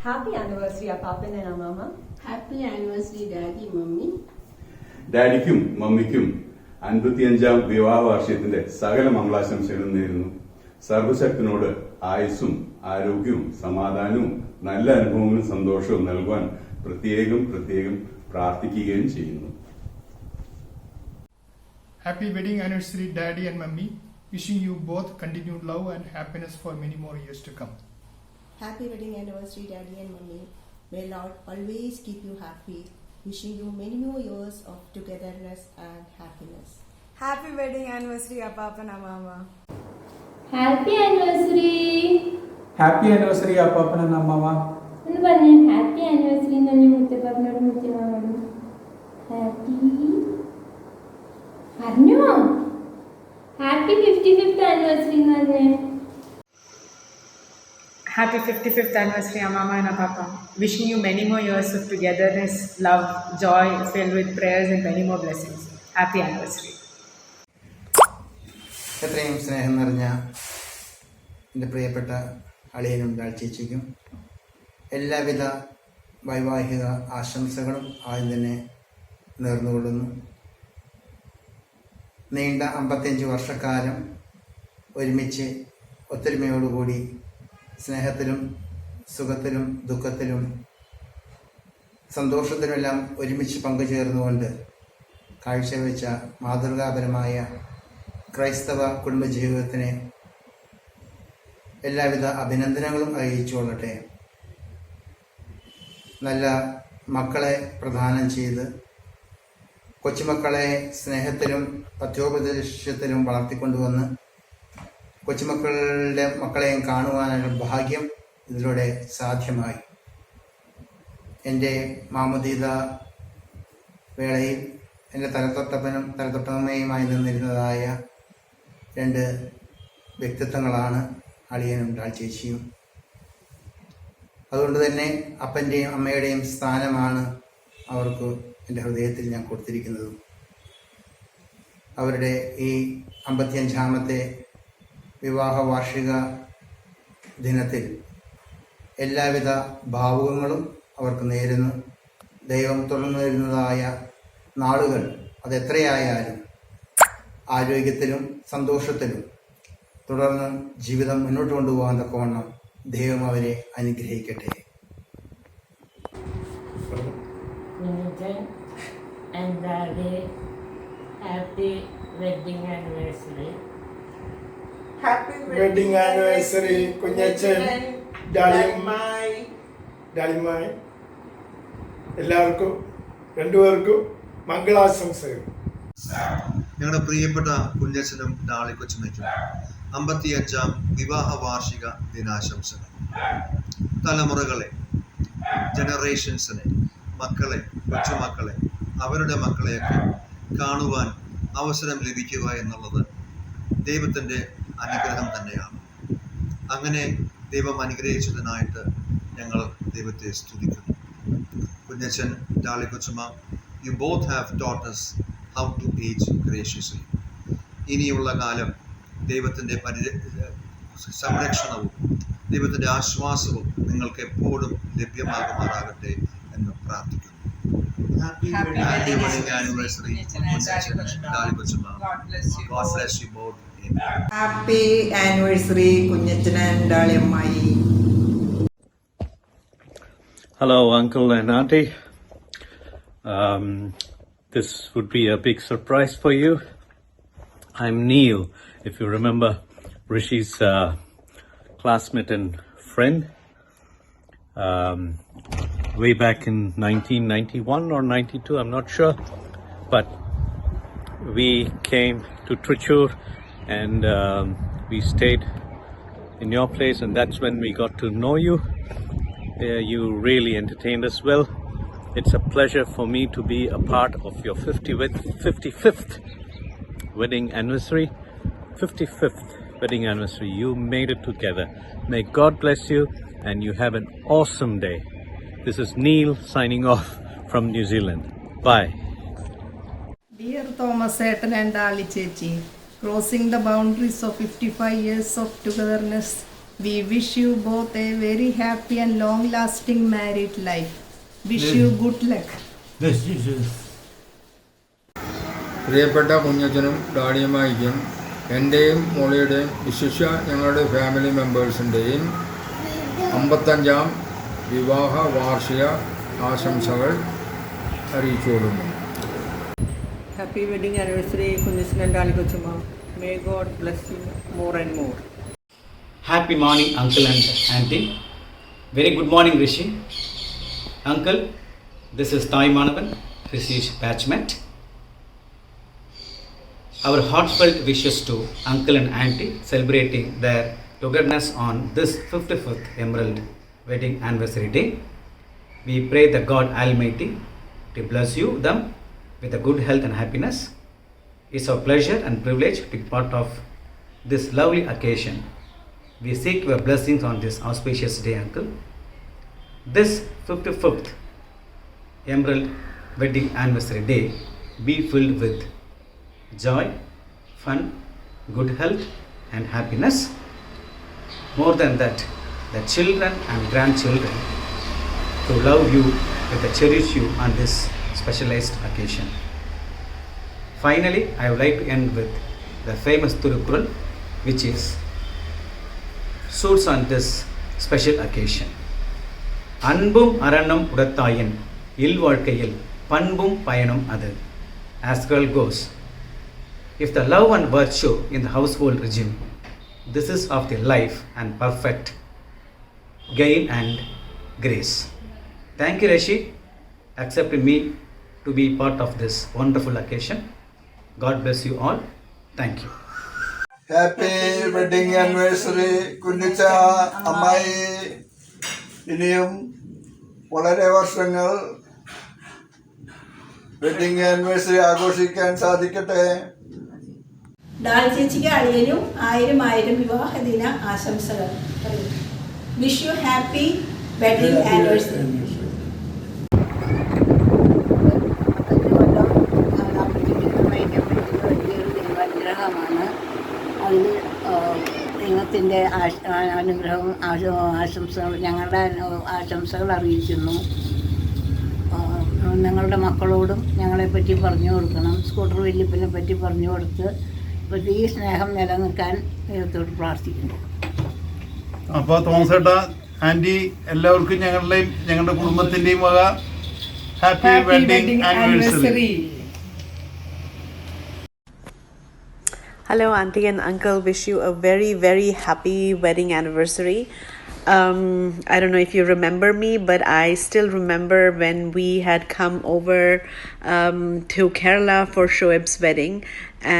Happy anniversary, Papan and Mama. Happy anniversary, Daddy, Mummy. ഡാഡിക്കും മമ്മിക്കും 55-ാം വിവാഹ വാർഷികത്തിന്റെ സകല മംഗളാശംസകളും നേരുന്നു. സർവശക്തനോട് ആയുസ്സും ആരോഗ്യവും സമാധാനവും നല്ല അനുഭവങ്ങളും സന്തോഷവും നൽകുവാൻ പ്രത്യേകം പ്രാർത്ഥിക്കുകയും ചെയ്യുന്നു. Happy wedding anniversary, Daddy and Mummy. Wishing you both continued love and happiness for many more years to come. Happy wedding anniversary, Daddy and Mummy. May Lord always keep you happy. Wishing you many more years of togetherness and happiness. Happy wedding anniversary, Papa and Mama. Happy anniversary. Happy anniversary, Papa and Mama. ഒന്ന് പറഞ്ഞേ happy anniversary എന്ന് പറഞ്ഞ മുത്തപ്പനോടും മുത്തമാമോടും happy പറഞ്ഞോ happy 55th anniversary എന്ന് പറഞ്ഞേ. Happy 55th anniversary, Mama and Papa. Wishing you many more years of togetherness, love, joy, filled with prayers and many more blessings. Happy anniversary. എത്രയും സ്നേഹം നിറഞ്ഞ എൻ്റെ പ്രിയപ്പെട്ട അളിയനും ചേച്ചിക്കും എല്ലാവിധ വൈവാഹിക ആശംസകളും ആദ്യം തന്നെ നേർന്നുകൊള്ളുന്നു. നീണ്ട 55 വർഷക്കാലം ഒരുമിച്ച് ഒത്തൊരുമയോടുകൂടി സ്നേഹത്തിലും സുഖത്തിലും ദുഃഖത്തിലും സന്തോഷത്തിലുമെല്ലാം ഒരുമിച്ച് പങ്കുചേർന്നുകൊണ്ട് കാഴ്ചവെച്ച മാതൃകാപരമായ ക്രൈസ്തവ കുടുംബജീവിതത്തിന് എല്ലാവിധ അഭിനന്ദനങ്ങളും അറിയിച്ചുകൊള്ളട്ടെ. നല്ല മക്കളെ പ്രദാനം ചെയ്ത് കൊച്ചുമക്കളെ സ്നേഹത്തിലും പഥ്യോപദേശത്തിലും വളർത്തിക്കൊണ്ടുവന്ന് കൊച്ചുമക്കളുടെ മക്കളെയും കാണുവാനുള്ള ഭാഗ്യം ഇതിലൂടെ സാധ്യമായി. എൻ്റെ മാമുദീത വേളയിൽ എൻ്റെ തലതൊട്ടപ്പനും തലതൊട്ടമ്മയുമായി നിന്നിരുന്നതായ 2 വ്യക്തിത്വങ്ങളാണ് അളിയനും ചേച്ചിയും. അതുകൊണ്ട് തന്നെ അപ്പൻ്റെയും അമ്മയുടെയും സ്ഥാനമാണ് അവർക്ക് എൻ്റെ ഹൃദയത്തിൽ ഞാൻ കൊടുത്തിരിക്കുന്നതും. അവരുടെ ഈ 55-ാമത്തെ വിവാഹ വാർഷിക ദിനത്തിൽ എല്ലാവിധ ഭാവുകങ്ങളും അവർക്ക് നേരുന്നു. ദൈവം തുറന്നു വരുന്നതായ നാളുകൾ അതെത്രയായാലും ആരോഗ്യത്തിലും സന്തോഷത്തിലും തുടർന്ന് ജീവിതം മുന്നോട്ട് കൊണ്ടുപോകാൻ തക്കവണ്ണം ദൈവം അവരെ അനുഗ്രഹിക്കട്ടെ. Happy wedding anniversary. Happy wedding anniversary, Kunjachan ഡാഡിമായി എല്ലാവർക്കും രണ്ടുപേർക്കും മംഗളാശംസകൾ. ഞങ്ങളുടെ പ്രിയപ്പെട്ട കുഞ്ഞച്ചനും ഡാളി കൊച്ചുമയ്ക്കും 55-ാം വിവാഹ വാർഷിക ദിനാശംസകൾ. തലമുറകളെ, ജനറേഷൻസിനെ, മക്കളെ, കൊച്ചുമക്കളെ, അവരുടെ മക്കളെയൊക്കെ കാണുവാൻ അവസരം ലഭിക്കുക എന്നുള്ളത് ദൈവത്തിൻ്റെ അനുഗ്രഹം തന്നെയാണ്. അങ്ങനെ ദൈവം അനുഗ്രഹിച്ചതിനായിട്ട് ഞങ്ങൾ ദൈവത്തെ സ്തുതിക്കുന്നു. കുഞ്ഞച്ചൻ, ഡാളി കൊച്ചുമ, you both have taught us how to age graciously. ഇനിയുള്ള കാലം ദൈവത്തിൻ്റെ സംരക്ഷണവും ദൈവത്തിൻ്റെ ആശ്വാസവും നിങ്ങൾക്ക് എപ്പോഴും ലഭ്യമാകുമാറാകട്ടെ എന്ന് പ്രാർത്ഥിക്കുന്നു. Happy wedding anniversary, ഡാളി കൊച്ചുമ. God bless you both. Happy anniversary, Kunjachan and ഡാളിയമ്മായി. Hello, Uncle and Auntie. This would be a big surprise for you. I'm Neil, if you remember Rishi's classmate and friend. Way back in 1991 or 92, I'm not sure. But we came to Trichur and we stayed in your place, and that's when we got to know you. You really entertained us well. It's a pleasure for me to be a part of your 55th wedding anniversary. 55th wedding anniversary. You made it together. May God bless you and you have an awesome day. This is Neil signing off from New Zealand. Bye. Dear Thomas Setan and Ali Chechi, crossing the boundaries of 55 years of togetherness, We wish you both a very happy and long lasting married life. Wish you good luck. പ്രിയപ്പെട്ട കുഞ്ഞച്ചനും ഡാഡിയുമായിരിക്കും എൻ്റെയും മോളിയുടെയും വിശിഷ്യ ഞങ്ങളുടെ family മെമ്പേഴ്സിൻ്റെയും 55ാം വിവാഹ വാർഷിക ആശംസകൾ അറിയിച്ചുകൊള്ളുന്നു. Happy wedding anniversary, Kunyachana and Dali Kochumma. May God bless you more and more. Happy morning, uncle and auntie. Very good morning, Rishi. Uncle, this is Thai Manavan, Rishi's batchmate. Our heartfelt wishes to uncle and auntie celebrating their togetherness on this 55th Emerald wedding anniversary day. We pray the God Almighty to bless you them with a good health and happiness. It's our pleasure and privilege to be part of this lovely occasion. We seek your blessings on this auspicious day, uncle. This 55th Emerald wedding anniversary day be filled with joy, fun, good health and happiness. More than that, the children and grandchildren to love you and to cherish you on this specialized occasion. Finally, I would like to end with the famous Thirukkural, which is suits on this special occasion. அன்பும் அறனும் உடத்தாயின் இல்வாழ்க்கையில் பண்பும் பயனும் அது. As girl goes, if the love and virtue in the household regime, this is of the life and perfect gain and grace. Thank you, Rishi, accepting me to be part of this wonderful occasion. God bless you all. Thank you. Happy wedding anniversary കുഞ്ഞിച്ച അമ്മായി. ഇനിയും വളരെ വർഷങ്ങൾ wedding anniversary ആഘോഷിക്കാൻ സാധിക്കട്ടെ. ഡാൾ ചേച്ചിക്ക് അളിയനും 1000 വിവാഹദിന ആശംസകൾ. Wish you happy wedding anniversary. അനുഗ്രഹമാണ്. അതിൽ ദൈവത്തിൻ്റെ അനുഗ്രഹവും ആശംസകൾ ഞങ്ങളുടെ ആശംസകൾ അറിയിക്കുന്നു. ഞങ്ങളുടെ മക്കളോടും ഞങ്ങളെപ്പറ്റി പറഞ്ഞു കൊടുക്കണം. സ്കൂട്ടർ വല്യപ്പനെ പറ്റി പറഞ്ഞു കൊടുത്ത് ഈ സ്നേഹം നിലനിൽക്കാൻ ദൈവത്തോട് പ്രാർത്ഥിക്കുന്നു. അപ്പോൾ തോമസേട്ടാ, ആൻറ്റി, എല്ലാവർക്കും ഞങ്ങളുടെയും ഞങ്ങളുടെ കുടുംബത്തിൻ്റെയും വക happy wedding anniversary. Hello, Auntie and Uncle. Wish you a very, very happy wedding anniversary. I don't know if you remember me, but I still remember when we had come over to Kerala for Shoaib's wedding,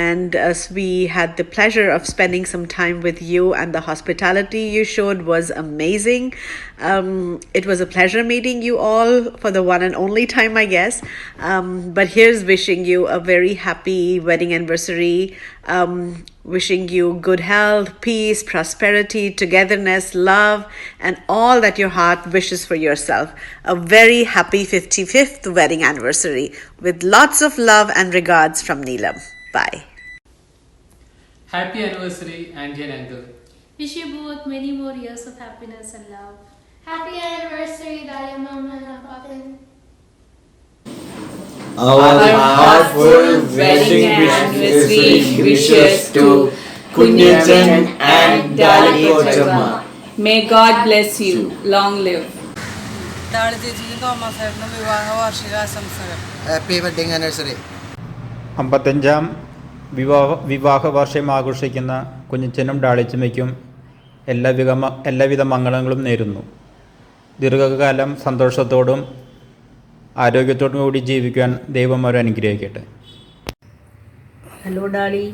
and we had the pleasure of spending some time with you, and the hospitality you showed was amazing. It was a pleasure meeting you all for the one and only time, I guess. But here's wishing you a very happy wedding anniversary. Wishing you good health, peace, prosperity, togetherness, love, and all that your heart wishes for yourself. A very happy 55th wedding anniversary with lots of love and regards from Neelam. Bye. Happy anniversary, Auntie and Uncle. Wish you both many more years of happiness and love. Happy anniversary, Dali Mama and Papan. Our heartful wedding anniversary wishes to Kunyachan and Dali Kochumma. May God bless you. Long live. Dolly ചേച്ചിക്കും തോമസേട്ടനും വിവാഹ വാർഷികാശംസകൾ. Happy wedding anniversary. 55ാം വിവാഹ വാർഷികം ആഘോഷിക്കുന്ന കുഞ്ഞച്ചനും ഡാളിച്ചമ്മയ്ക്കും എല്ലാവിധ മംഗളങ്ങളും നേരുന്നു. ദീർഘകാലം സന്തോഷത്തോടും ആരോഗ്യത്തോടും കൂടി ജീവിക്കാൻ ദൈവം അവരെ അനുഗ്രഹിക്കട്ടെ. ഹലോ ഡാളി,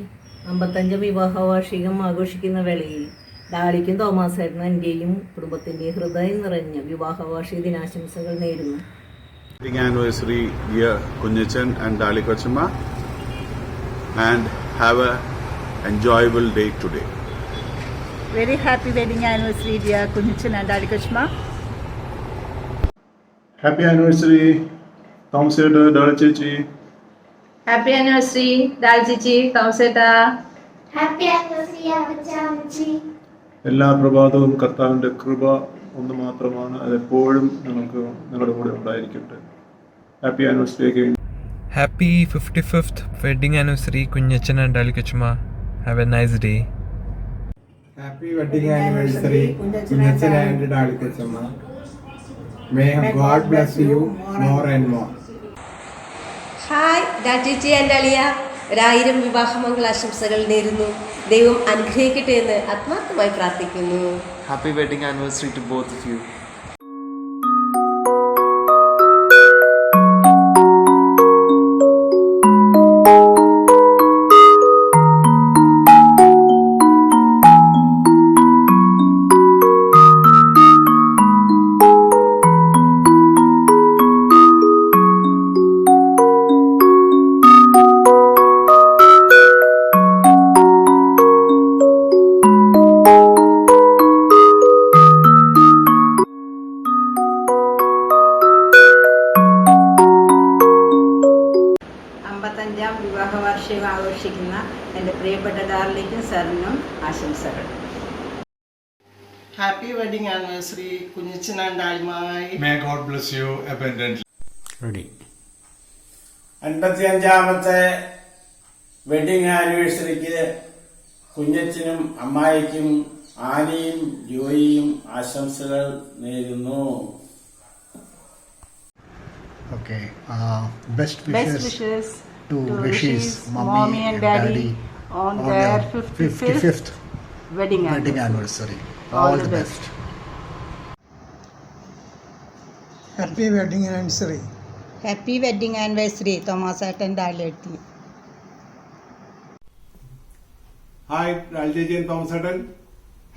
55 വിവാഹ വാർഷികം ആഘോഷിക്കുന്ന വേളയിൽ ഡാളിക്കും തോമസേട്ടനും എൻ്റെയും കുടുംബത്തിൻ്റെയും ഹൃദയം നിറഞ്ഞ വിവാഹ വാർഷിക ദിനാശംസകൾ നേരുന്നു. Wedding anniversary, dear Kunyachan and Dali Kochumma, and have a enjoyable day today. Very happy wedding anniversary, dear Kunyachan and Dali Kochumma. Happy anniversary, Thomaseta, Dali Chichi. Happy anniversary, Dali Chichi, Thomaseta. Happy anniversary, Avacha Amachi. എല്ലാ പ്രഭാതവും കർത്താവിൻ്റെ കൃപ ഒന്ന് മാത്രമാണ്. അതെപ്പോഴും നിങ്ങളുടെ കൂടെ ഉണ്ടായിരിക്കട്ടെ. Happy anniversary again. Happy 55th wedding anniversary Kunyachan and Dalikachuma. Have a nice day. Happy wedding anniversary Kunyachan and Dalikachama. May God bless you more and more. Hi ഡാറ്റിച്ചി ആൻഡ് അളിയ, 1000 വിവാഹമംഗളാശംസകൾ നേരുന്നു. ദൈവം അനുഗ്രഹിക്കട്ടെ എന്ന് ആത്മാർത്ഥമായി പ്രാർത്ഥിക്കുന്നു. Happy wedding anniversary to both of you. വിവാഹ വാർഷികം ആഘോഷിക്കുന്ന എൻ്റെ പ്രിയപ്പെട്ട ഡാർലിക്കും സാറിനും ആശംസകൾ. Happy wedding anniversary Kunyachan and Dalimai. May God bless you abundantly. Ready. 55ാമത്തെ വെഡിങ് ആനിവേഴ്സറിക്ക് കുഞ്ഞച്ചനും അമ്മായിക്കും ആനിയും ജോയിയും ആശംസകൾ നേരുന്നു. Okay, best wishes to Rishi's mommy and daddy on their 55th wedding anniversary. All the best. Happy wedding anniversary. Happy wedding anniversary Thomas and Darleti. ഹായ് രാജേജി ആൻഡ് തോമസ് ഏട്ടൻ,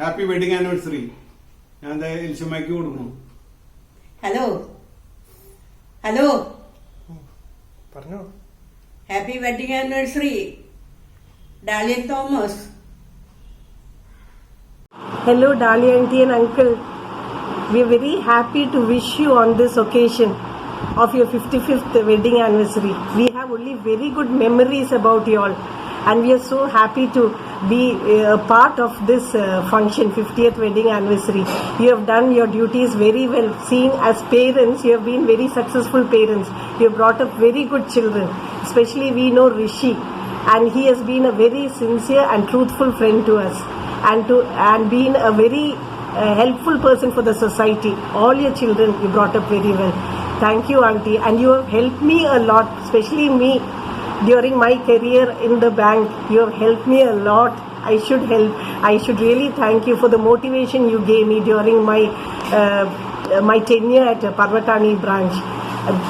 ഹാപ്പി വെഡിങ് ആനിവേഴ്സറി. ഞാൻ എൽഷമ്മയ്ക്ക് കൊടുക്കുന്നു. ഹലോ പറഞ്ഞോ. Happy wedding anniversary ഡാലി and Thomas. Hello, Dali auntie and uncle. We are very happy to wish you on this occasion of your 55th wedding anniversary. We have only very good memories about you all, and we are so happy to be a part of this function, 50th wedding anniversary. You have done your duties very well. Seeing as parents, you have been very successful parents. You have brought up very good children. Especially we know Rishi, and he has been a very sincere and truthful friend to us, and been a very helpful person for the society. All your children you brought up very well. Thank you, auntie, and you have helped me a lot, especially me during my career in the bank. You have helped me a lot. I should really thank you for the motivation you gave me during my tenure at Parvatani branch.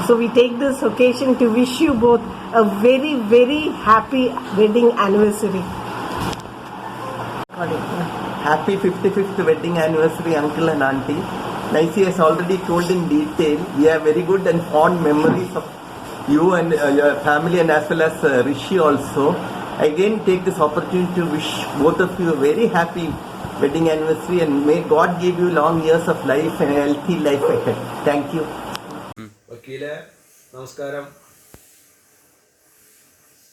So we take this occasion to wish you both a very, very happy wedding anniversary. Happy 55th wedding anniversary, uncle and auntie. Naisi has already told in detail. We have very good and fond memories of you and your family, and as well as Rishi also. I again take this opportunity to wish both of you a very happy wedding anniversary, and may God give you long years of life and a healthy life ahead. Thank you. വക്കീലെ നമസ്കാരം.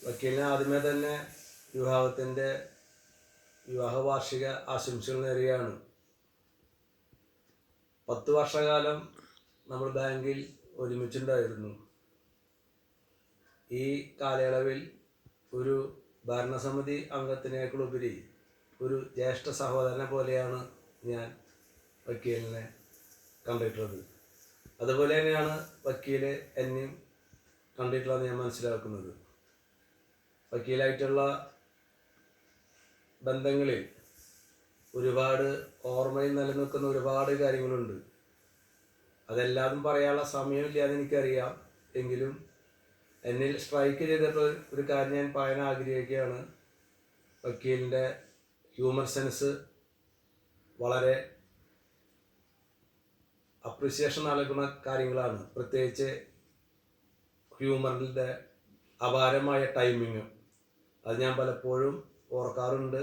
വക്കീലിനെ ആദ്യമേ തന്നെ വിവാഹ വാർഷിക ആശംസകൾ നേരുകയാണ്. 10 വർഷക്കാലം നമ്മൾ ബാങ്കിൽ ഒരുമിച്ചുണ്ടായിരുന്നു. ഈ കാലയളവിൽ ഒരു ഭരണസമിതി അംഗത്തിനേക്കാളുപരി ഒരു ജ്യേഷ്ഠ സഹോദരനെ പോലെയാണ് ഞാൻ വക്കീലിനെ കണ്ടിട്ടുള്ളത്. അതുപോലെ തന്നെയാണ് വക്കീൽ എന്നെയും കണ്ടിട്ടുള്ളതെന്ന് ഞാൻ മനസ്സിലാക്കുന്നത്. വക്കീലായിട്ടുള്ള ബന്ധങ്ങളിൽ ഒരുപാട് ഓർമ്മയിൽ നിലനിൽക്കുന്ന ഒരുപാട് കാര്യങ്ങളുണ്ട്. അതെല്ലാതും പറയാനുള്ള സമയമില്ലാതെ എനിക്കറിയാം. എങ്കിലും എന്നിൽ സ്ട്രൈക്ക് ചെയ്തിട്ടുള്ള ഒരു കാര്യം ഞാൻ പറയാൻ ആഗ്രഹിക്കുകയാണ്. വക്കീലിൻ്റെ ഹ്യൂമർ സെൻസ് വളരെ അപ്രിസിയേഷൻ നൽകുന്ന കാര്യങ്ങളാണ്. പ്രത്യേകിച്ച് ഹ്യൂമറിൻ്റെ അപാരമായ ടൈമിങ്. അത് ഞാൻ പലപ്പോഴും ഓർക്കാറുണ്ട്,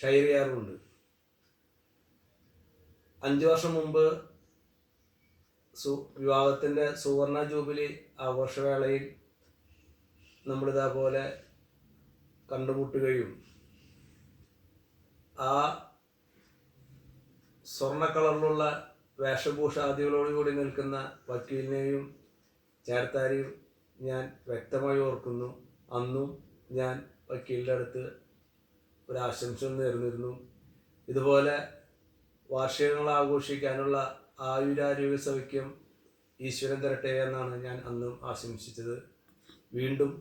ഷെയർ ചെയ്യാറുണ്ട്. 5 വർഷം മുമ്പ് വിവാഹത്തിൻ്റെ സുവർണ ജൂബിലി ആഘോഷവേളയിൽ നമ്മളിതേപോലെ കണ്ടുമുട്ടുകയും ആ സ്വർണ്ണ കളറിലുള്ള വേഷഭൂഷാദികളോടുകൂടി നിൽക്കുന്ന വക്കീലിനെയും ചേർത്താരെയും ഞാൻ വ്യക്തമായി ഓർക്കുന്നു. അന്നും ഞാൻ വക്കീലിൻ്റെ അടുത്ത് ഒരു ആശംസ നേർന്നിരുന്നു. ഇതുപോലെ വാർഷികങ്ങൾ ആഘോഷിക്കാനുള്ള ആയുരാരോഗ്യ സൗഖ്യം ഈശ്വരൻ തരട്ടെ എന്നാണ് ഞാൻ അന്നും ആശംസിച്ചത്. വീണ്ടും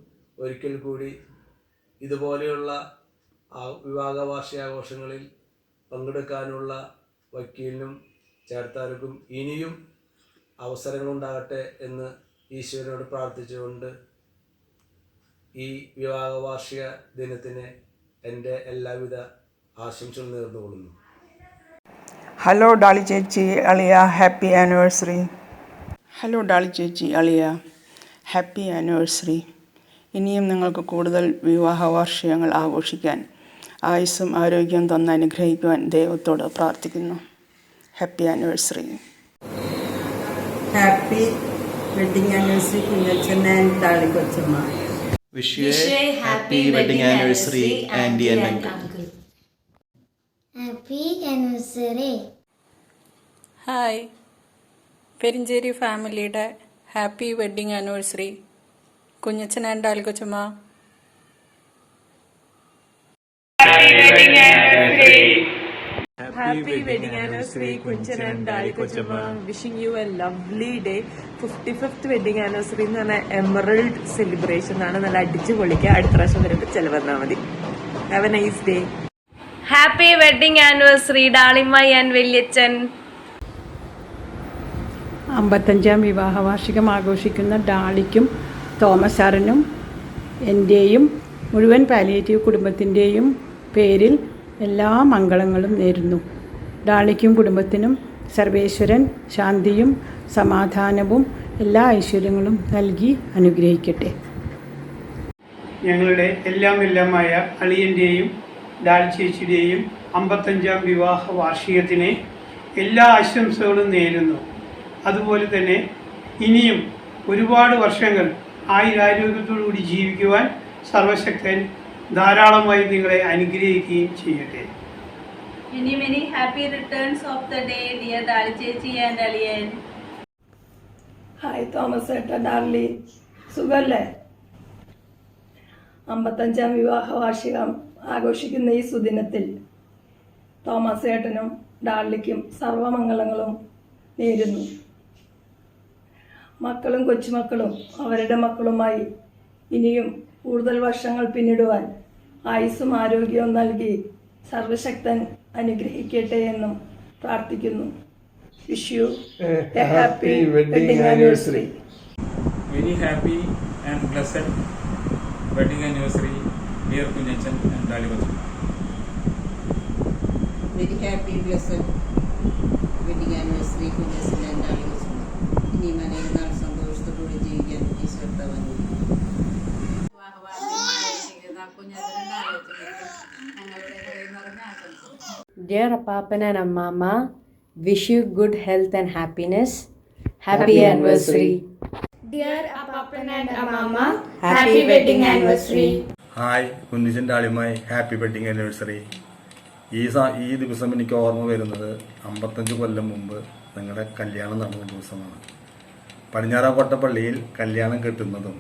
ഒരിക്കൽ കൂടി ഇതുപോലെയുള്ള വിവാഹ വാർഷികാഘോഷങ്ങളിൽ പങ്കെടുക്കാനുള്ള വക്കീലിനും ചേർത്താർക്കും ഇനിയും അവസരങ്ങളുണ്ടാകട്ടെ എന്ന് ഈശ്വരനോട് പ്രാർത്ഥിച്ചുകൊണ്ട് ഈ വിവാഹ വാർഷിക ദിനത്തിന് എൻ്റെ എല്ലാവിധ ആശംസകൾ നേർന്നുകൊള്ളുന്നു. ഹലോ ഡാളി ചേച്ചി അളിയ, ഹാപ്പി ആനിവേഴ്സറി. ഹലോ ഡാളി ചേച്ചി അളിയ, ഹാപ്പി ആനിവേഴ്സറി. ഇനിയും നിങ്ങൾക്ക് കൂടുതൽ വിവാഹ വാർഷികങ്ങൾ ആഘോഷിക്കാൻ ആയുസ്സും ആരോഗ്യവും തന്ന് അനുഗ്രഹിക്കുവാൻ ദൈവത്തോട് പ്രാർത്ഥിക്കുന്നു. Happy anniversary. Happy wedding anniversary Kunjachan and Dolly കൊച്ചമ്മ. Wish you a happy wedding anniversary, Auntie and Uncle. Happy anniversary. Hi, Perinjeri ഫാമിലിയുടെ happy wedding anniversary Kunjachan and Dolly കൊച്ചമ്മ. Happy wedding anniversary, Kunchan and Dali Kochama. Wishing you a lovely day. 55th wedding anniversary എന്ന് പറഞ്ഞാൽ emerald celebration ആണ്. നല്ല അടിച്ചു പൊളിക്കുക. അടുത്ത പ്രാവശ്യം വരുമ്പോൾ ചെലവന്നാൽ മതി. Have a nice day. Happy wedding anniversary ഡാളിമായി ആൻഡ് വല്യച്ഛൻ. 55ാം വിവാഹ വാർഷികം ആഘോഷിക്കുന്ന ഡാളിക്കും തോമസ് സാറിനും എൻ്റെയും മുഴുവൻ പാലിയേറ്റീവ് കുടുംബത്തിൻ്റെയും പേരിൽ എല്ലാ മംഗളങ്ങളും നേരുന്നു. ഡാളിക്കും കുടുംബത്തിനും സർവേശ്വരൻ ശാന്തിയും സമാധാനവും എല്ലാ ഐശ്വര്യങ്ങളും നൽകി അനുഗ്രഹിക്കട്ടെ. ഞങ്ങളുടെ എല്ലാമായ അളിയൻ്റെയും ഡാളി ചേച്ചിയുടെയും 55ാം വിവാഹ വാർഷികത്തിന് എല്ലാ ആശംസകളും നേരുന്നു. അതുപോലെ തന്നെ ഇനിയും ഒരുപാട് വർഷങ്ങൾ ആയുരാരോഗ്യത്തോടുകൂടി ജീവിക്കുവാൻ സർവശക്തൻ ധാരാളമായി നിങ്ങളെ അനുഗ്രഹിക്കുകയും ചെയ്യട്ടെ. Many happy returns of the day, dear Dali Chechi and Aliyan. Hi Thomas ഏട്ടൻ, ഡാർലി, സുഖല്ലേ? 55ാം വിവാഹ വാർഷികം ആഘോഷിക്കുന്ന ഈ സുദിനത്തിൽ തോമസ് ഏട്ടനും ഡാർലിക്കും സർവമംഗളങ്ങളും നേരുന്നു. മക്കളും കൊച്ചുമക്കളും അവരുടെ മക്കളുമായി ഇനിയും കൂടുതൽ വർഷങ്ങൾ പിന്നിടുവാൻ ആയുസ്സും ആരോഗ്യവും നൽകി സർവശക്തൻ അനുഗ്രഹിക്കട്ടെ എന്നും പ്രാർത്ഥിക്കുന്നു. Wish you A happy wedding anniversary. Very happy and blessed wedding anniversary, dear Kunyachan and Dali Kochama. Very happy blessed wedding anniversary Kunjachan and Dolly കൊച്ചമ്മ. ഇനി മനേരുന്നാൾ സന്തോഷത്തോടുകൂടി ജീവിക്കാൻ ഈശ്വരൻ. Dear Appapan and Amma, wish you good health and happiness. Happy anniversary. Dear Appapan and Amma, happy wedding anniversary. Hi Kunjachan ഡാളിയുമായി happy wedding anniversary. ഈ ദിവസം എനിക്ക് ഓർമ്മ വരുന്നത് 55 കൊല്ലം മുമ്പ് നിങ്ങളുടെ കല്യാണം നടന്ന ദിവസമാണ്. പടിഞ്ഞാറാക്കോട്ട പള്ളിയിൽ കല്യാണം കെട്ടുന്നതും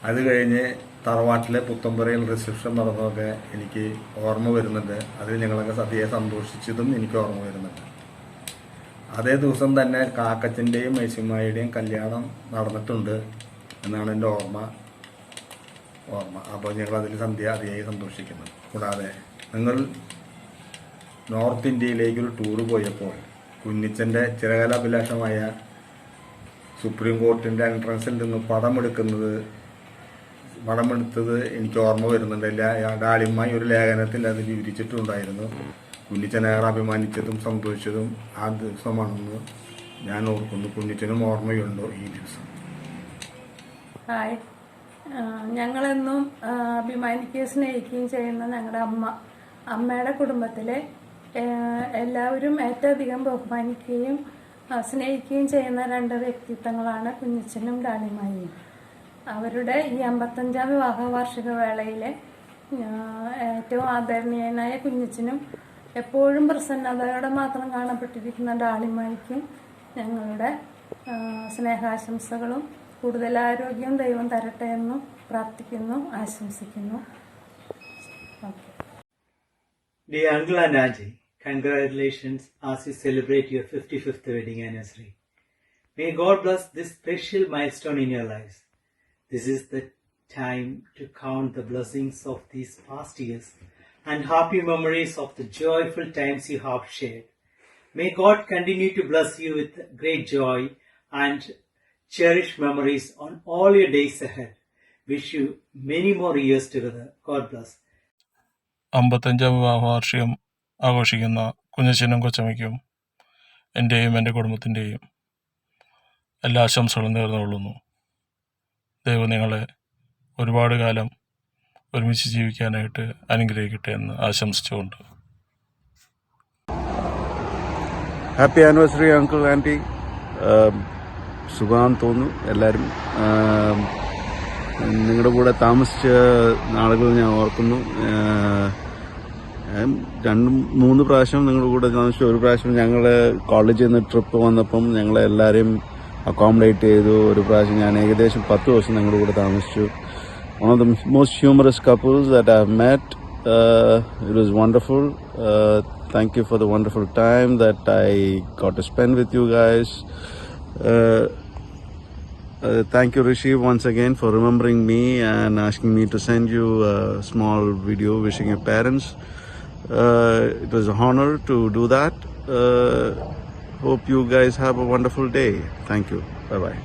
അത് കഴിഞ്ഞ് തറവാട്ടിലെ പുത്തമ്പറയിൽ റിസപ്ഷൻ നടന്നതൊക്കെ എനിക്ക് ഓർമ്മ വരുന്നുണ്ട്. അതിൽ ഞങ്ങളൊക്കെ സദ്യയെ സന്തോഷിച്ചതും എനിക്ക് ഓർമ്മ വരുന്നുണ്ട്. അതേ ദിവസം തന്നെ കാക്കച്ചൻ്റെയും മേശുമായുടെയും കല്യാണം നടന്നിട്ടുണ്ട് എന്നാണ് എൻ്റെ ഓർമ്മ. അപ്പോൾ ഞങ്ങളതിൽ അതിയായി സന്തോഷിക്കുന്നു. കൂടാതെ നിങ്ങൾ നോർത്ത് ഇന്ത്യയിലേക്കൊരു ടൂറ് പോയപ്പോൾ കുഞ്ഞച്ചൻ്റെ ചിരകാലാഭിലാഷമായ സുപ്രീം കോർട്ടിൻ്റെ എൻട്രൻസിൽ നിന്ന് പടമെടുത്തത് എനിക്ക് ഓർമ്മ വരുന്നുണ്ട്. ഡാളിമായി ഒരു ലേഖനത്തിൽ അത് വിവരിച്ചിട്ടുണ്ടായിരുന്നു. കുഞ്ഞച്ചനേറെ അഭിമാനിച്ചതും സന്തോഷിച്ചതും ആ ദിവസമാണെന്ന് ഞാൻ ഓർക്കുന്നു. കുഞ്ഞച്ചനും ഓർമ്മയുണ്ടോ ഈ ദിവസം? ഹായ്, ഞങ്ങളെന്നും അഭിമാനിക്കുകയും സ്നേഹിക്കുകയും ചെയ്യുന്ന ഞങ്ങളുടെ അമ്മയുടെ കുടുംബത്തിലെ എല്ലാവരും ഏറ്റവും അധികം ബഹുമാനിക്കുകയും സ്നേഹിക്കുകയും ചെയ്യുന്ന 2 വ്യക്തിത്വങ്ങളാണ് കുഞ്ഞച്ചനും ഡാളിമായും. അവരുടെ ഈ 55ാം വിവാഹ വാർഷിക വേളയിലെ ഏറ്റവും ആദരണീയനായ കുഞ്ഞച്ചനും എപ്പോഴും പ്രസന്നതയോടെ മാത്രം കാണപ്പെട്ടിരിക്കുന്ന ഡാളിമായ്ക്കും ഞങ്ങളുടെ സ്നേഹാശംസകളും കൂടുതൽ ആരോഗ്യം ദൈവം തരട്ടെ എന്നും പ്രാർത്ഥിക്കുന്നു, ആശംസിക്കുന്നു. Dear Uncle and Auntie, congratulations as you celebrate your 55th wedding anniversary. May God bless this special milestone in your lives. This is the time to count the blessings of these past years and happy memories of the joyful times you have shared. May God continue to bless you with great joy and cherished memories on all your days ahead. Wish you many more years together. God bless. 55ാം വിവാഹ വാർഷികം ആഘോഷിക്കുന്ന കുഞ്ഞച്ചനും കൊച്ചമ്മയ്ക്കും എൻ്റെയും എൻ്റെ കുടുംബത്തിൻ്റെയും എല്ലാ ആശംസകളും നേർന്നുകൊള്ളുന്നു. ദൈവം നിങ്ങളെ ഒരുപാട് കാലം ഒരുമിച്ച് ജീവിക്കാനായിട്ട് അനുഗ്രഹിക്കട്ടെ എന്ന് ആശംസിച്ചുകൊണ്ട്. Happy anniversary uncle aunty. സുഖമാണെന്ന് തോന്നുന്നു എല്ലാവരും. നിങ്ങളുടെ കൂടെ താമസിച്ച നാളുകൾ ഞാൻ ഓർക്കുന്നു. 2-3 പ്രാവശ്യം നിങ്ങളുടെ കൂടെ താമസിച്ചു. ഒരു പ്രാവശ്യം ഞങ്ങൾ കോളേജിൽ നിന്ന് ട്രിപ്പ് വന്നപ്പം ഞങ്ങളെ എല്ലാവരെയും അക്കോമഡേറ്റ് ചെയ്തു. ഒരു പ്രാവശ്യം ഞാൻ ഏകദേശം 10 ദിവസം നിങ്ങളുടെ കൂടെ താമസിച്ചു. One of the most humorous couples that I've met. It was wonderful. Thank you for the wonderful time that I got to spend with you guys. Thank you, Rishi, once again for remembering me and asking me to send you a small video wishing your parents. It was an honor to do that. Hope you guys have a wonderful day. Thank you. Bye-bye.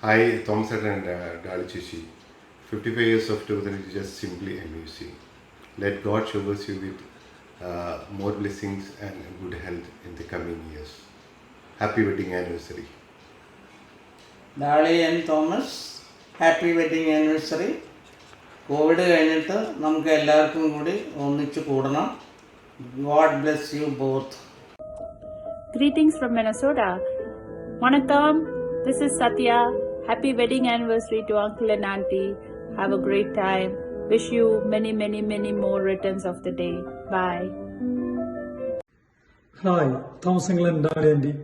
Hi, Thomas and Dali Chichi. 55 years of togetherness is just simply amazing. Let God showers you with more blessings and good health in the coming years. Happy wedding anniversary. Dali and Thomas, happy wedding anniversary. Covid കഴിഞ്ഞിട്ട് നമുക്ക് എല്ലാവർക്കും കൂടി ഒന്നിച്ചു കൂടണം. God bless you both. Greetings from Minnesota. Vanakkam, this is Satya. Happy wedding anniversary to Uncle and Auntie. Have a great time. Wish you many, many, many more returns of the day. Bye. Hi, Thomas Uncle and Auntie.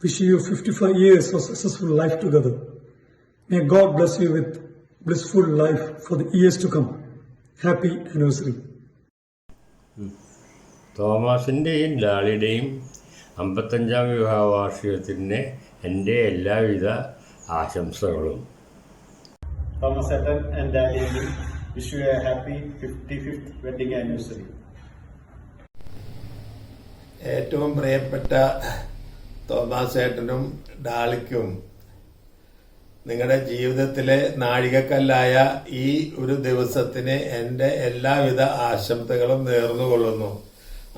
Wish you 55 years of successful life together. May God bless you with blissful life for the years to come. Happy anniversary. തോമസിൻ്റെയും ലാളിയുടെയും 55ാം വിവാഹ വാർഷികത്തിന് എൻ്റെ എല്ലാവിധ ആശംസകളും. Thomas and Dali, wish you a happy 55th wedding anniversary. ഏറ്റവും പ്രിയപ്പെട്ട Thomas ഏട്ടനും ഡാളിക്കും നിങ്ങളുടെ ജീവിതത്തിലെ നാഴികക്കല്ലായ ഈ ഒരു ദിവസത്തിന് എൻ്റെ എല്ലാവിധ ആശംസകളും നേർന്നുകൊള്ളുന്നു.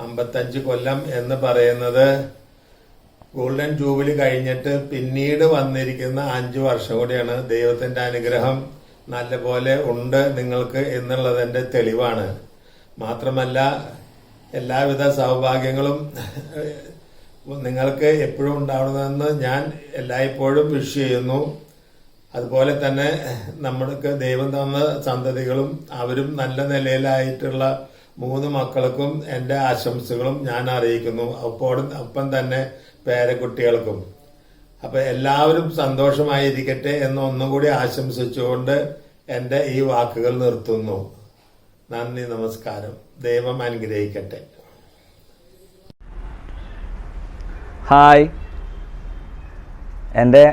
55 കൊല്ലം എന്ന് പറയുന്നത് ഗോൾഡൻ ജൂബിലി കഴിഞ്ഞിട്ട് പിന്നീട് വന്നിരിക്കുന്ന 5 വർഷം കൂടിയാണ്. ദൈവത്തിന്റെ അനുഗ്രഹം നല്ലപോലെ ഉണ്ട് നിങ്ങൾക്ക് എന്നുള്ളതിന്റെ തെളിവാണ്. മാത്രമല്ല എല്ലാവിധ സൗഭാഗ്യങ്ങളും നിങ്ങൾക്ക് എപ്പോഴും ഉണ്ടാവണമെന്ന് ഞാൻ എല്ലായ്പ്പോഴും വിഷ് ചെയ്യുന്നു. അതുപോലെ തന്നെ നമ്മൾക്ക് ദൈവം തന്ന സന്തതികളും അവരും നല്ല നിലയിലായിട്ടുള്ള 3 മക്കൾക്കും എൻ്റെ ആശംസകളും ഞാൻ അറിയിക്കുന്നു. ഒപ്പം തന്നെ പേരക്കുട്ടികൾക്കും. അപ്പൊ എല്ലാവരും സന്തോഷമായിരിക്കട്ടെ എന്ന് ഒന്നും കൂടി ആശംസിച്ചുകൊണ്ട് എൻ്റെ ഈ വാക്കുകൾ നിർത്തുന്നു. നന്ദി, നമസ്കാരം. ദൈവം അനുഗ്രഹിക്കട്ടെ. ഹായ്, എൻ്റെ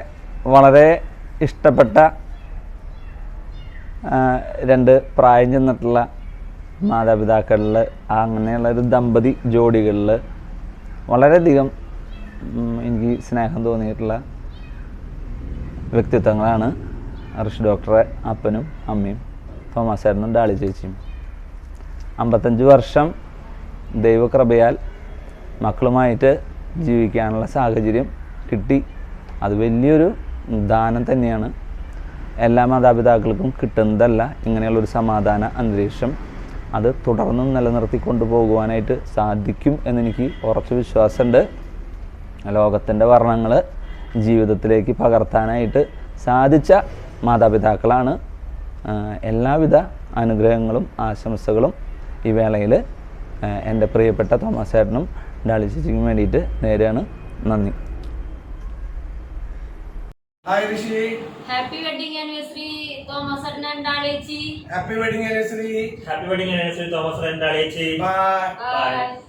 വളരെ ഇഷ്ടപ്പെട്ട 2 പ്രായം ചെന്നിട്ടുള്ള മാതാപിതാക്കളിൽ അങ്ങനെയുള്ള ഒരു ദമ്പതി ജോഡികളിൽ വളരെയധികം എനിക്ക് സ്നേഹം തോന്നിയിട്ടുള്ള വ്യക്തിത്വങ്ങളാണ് ഋഷി ഡോക്ടറെ അപ്പനും അമ്മയും തോമസ് ചേട്ടനും ഡാളി ചേച്ചിയും. 55 വർഷം ദൈവകൃപയാൽ മക്കളുമായിട്ട് ജീവിക്കാനുള്ള സാഹചര്യം കിട്ടി. അത് വലിയൊരു ദാനം തന്നെയാണ്. എല്ലാ മാതാപിതാക്കൾക്കും കിട്ടുന്നതല്ല ഇങ്ങനെയുള്ളൊരു സമാധാന അന്തരീക്ഷം. അത് തുടർന്നും നിലനിർത്തി കൊണ്ടുപോകുവാനായിട്ട് സാധിക്കും എന്നെനിക്ക് ഉറച്ച വിശ്വാസമുണ്ട്. ലോകത്തിൻ്റെ വർണ്ണങ്ങൾ ജീവിതത്തിലേക്ക് പകർത്താനായിട്ട് സാധിച്ച മാതാപിതാക്കളാണ്. എല്ലാവിധ അനുഗ്രഹങ്ങളും ആശംസകളും ഈ വേളയിൽ എൻ്റെ പ്രിയപ്പെട്ട തോമസ് ചേട്ടനും ഡാളി ചേച്ചിക്കും വേണ്ടിയിട്ട് നേരെയാണ്. നന്ദി. Hi Rishi. Happy wedding anniversary Thomas and ഡാളേച്ചി. Happy wedding anniversary. Happy wedding anniversary Thomas and ഡാളേച്ചി. Bye.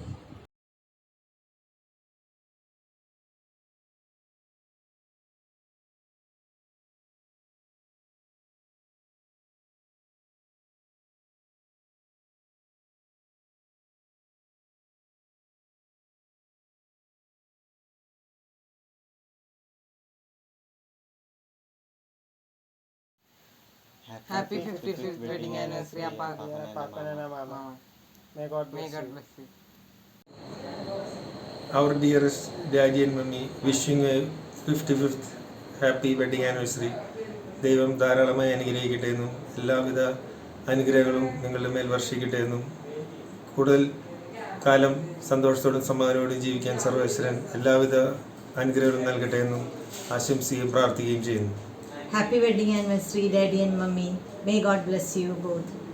Happy 55th wedding anniversary, Appa. May God bless you. Our dearest daddy and mummy wishing a 55th happy wedding anniversary. ദൈവം ധാരാളമായി അനുഗ്രഹിക്കട്ടെ എന്നും എല്ലാവിധ അനുഗ്രഹങ്ങളും നിങ്ങളുടെ മേൽ വർഷിക്കട്ടെ എന്നും കൂടുതൽ കാലം സന്തോഷത്തോടും സമാധാനത്തോടും ജീവിക്കാൻ സർവേശ്വരൻ എല്ലാവിധ അനുഗ്രഹങ്ങളും നൽകട്ടെ എന്നും ആശംസിക്കുകയും പ്രാർത്ഥിക്കുകയും ചെയ്യുന്നു. Happy wedding anniversary, Daddy and Mummy. May God bless you both.